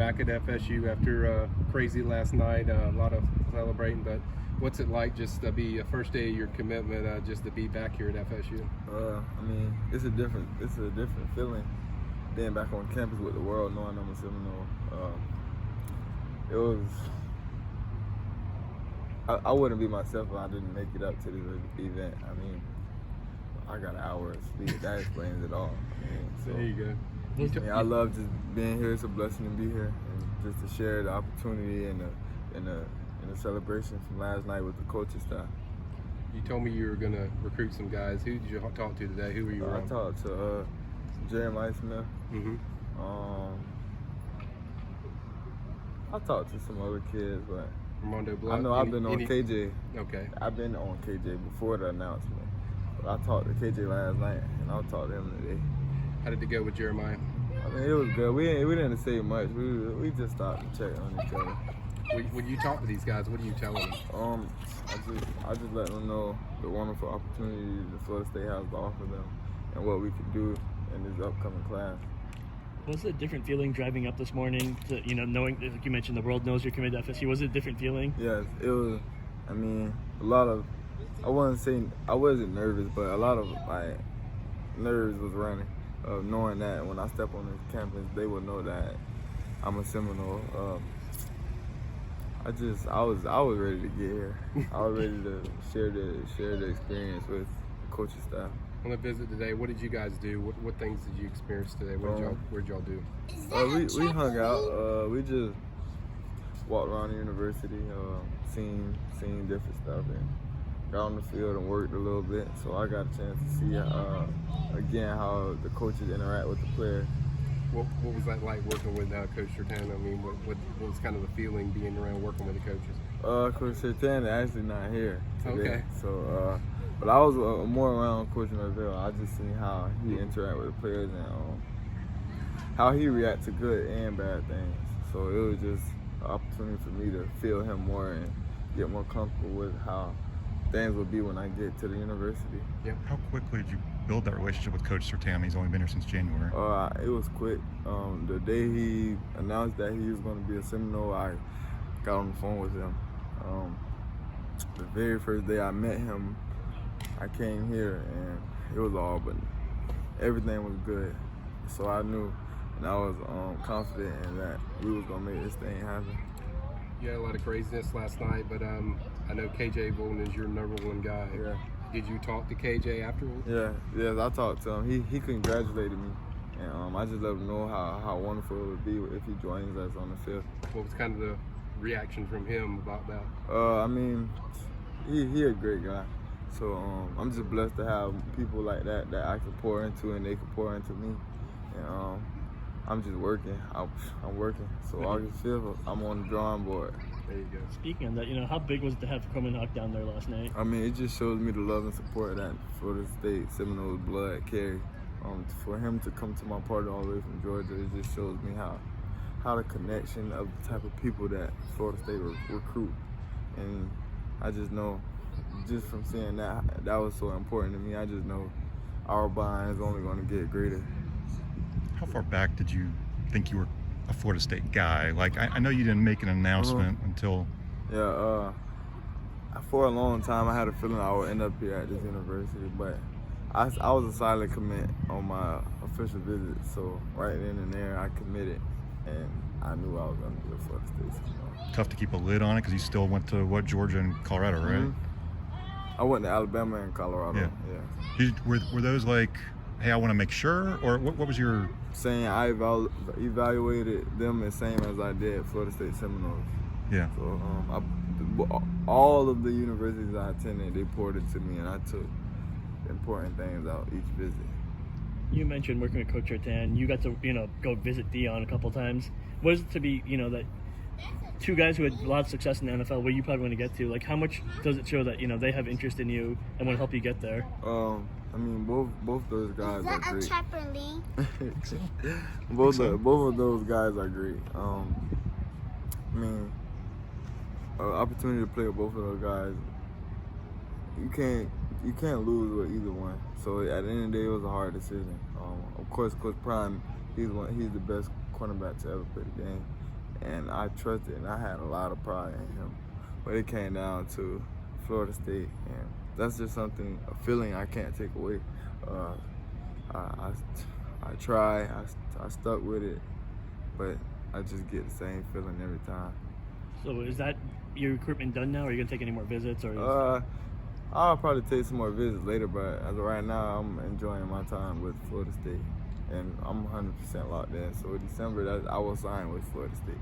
back at FSU after crazy last night, a lot of celebrating, but what's it like just to be a first day of your commitment, just to be back here at FSU? I mean, it's a different feeling being back on campus with the world, knowing I'm a Seminole. It was, I wouldn't be myself if I didn't make it up to this event. I mean, I got an hour of sleep. That explains it all. I mean, so, There you go. I love just being here. It's a blessing to be here, and just to share the opportunity and the celebration from last night with the coaching staff. You told me you were going to recruit some guys. Who did you talk to today? Who were you around? I talked to Jeremiah Smith. Mm-hmm. I talked to some other kids, but Armando Block. I know I've been on KJ. Okay. I've been on KJ before the announcement. But I talked to KJ last night, and I'll talk to him today. How did it go with Jeremiah? I mean, it was good. We didn't say much. We just stopped and checked on each other. When you talk to these guys, what do you tell them? I just let them know the wonderful opportunity that Florida State has to offer them, and what we can do in this upcoming class. Was it a different feeling driving up this morning to, knowing, like you mentioned, the world knows you're committed to FSU? Was it a different feeling? Yes, it was. I mean, I wasn't nervous, but a lot of nerves was running, knowing that when I step on this campus, they will know that I'm a Seminole. I was ready to get here. I was ready to share the experience with the coaching staff. On the visit today, what did you guys do? What things did you experience today? Where'd y'all do? We hung out. We just walked around the university, seen different stuff, and got on the field and worked a little bit. So I got a chance to see again how the coaches interact with the players. What was that like working with Coach Surtain? I mean, what was kind of the feeling being around working with the coaches? Coach Surtain is actually not here today. Okay. So, but I was more around Coach Norvell. I just seen how he interact with the players and how he react to good and bad things. So it was just an opportunity for me to feel him more and get more comfortable with how things will be when I get to the university. Yeah. How quickly did you build that relationship with Coach Surtain? He's only been here since January. It was quick. The day he announced that he was going to be a Seminole, I got on the phone with him. The very first day I met him, I came here and it was all, but everything was good. So I knew, and I was confident in that we was going to make this thing happen. You had a lot of craziness last night, but I know KJ Bolden is your number one guy. Yeah. Did you talk to KJ afterwards? Yes, I talked to him. He congratulated me, and I just let him know how wonderful it would be if he joins us on the field. What was kind of the reaction from him about that? I mean, he a great guy. So I'm just blessed to have people like that I can pour into and they can pour into me. And I'm just working. I'm working. So I just feel I'm on the drawing board. There you go. Speaking of that, how big was it to have Coleman Hawk down there last night? I mean, it just shows me the love and support that Florida State Seminoles blood carry. For him to come to my party all the way from Georgia, it just shows me how the connection of the type of people that Florida State recruit. And I just know, just from seeing that was so important to me. I just know our bond is only going to get greater. How far back did you think you were a Florida State guy? Like, I know you didn't make an announcement until... Yeah, for a long time I had a feeling I would end up here at this university, but I was a silent commit on my official visit, so right then and there I committed, and I knew I was going to be a Florida State. Tough to keep a lid on it because you still went to, Georgia and Colorado, right? Mm-hmm. I went to Alabama and Colorado, yeah. Were those like, hey, I want to make sure, or what was your... Saying I evaluated them the same as I did Florida State Seminoles. Yeah. So all of the universities I attended, they poured it to me, and I took important things out each visit. You mentioned working with Coach Surtain. You got to, go visit Dion a couple times. What is it to be, that two guys who had a lot of success in the NFL, where you probably want to get to? Like, how much does it show that, they have interest in you and want to help you get there? I mean, both those guys are great. Is that a trampoline? both of those guys are great. I mean, opportunity to play with both of those guys. You can't lose with either one. So at the end of the day, it was a hard decision. Of course, Coach Prime, he's the best cornerback to ever play the game, and I trusted, and I had a lot of pride in him. But it came down to Florida State, and that's just something, a feeling I can't take away. I try, I stuck with it, but I just get the same feeling every time. So is that your recruitment done now? Or are you gonna take any more visits? Or I'll probably take some more visits later, but as of right now, I'm enjoying my time with Florida State, and I'm 100% locked in. So in December, I will sign with Florida State.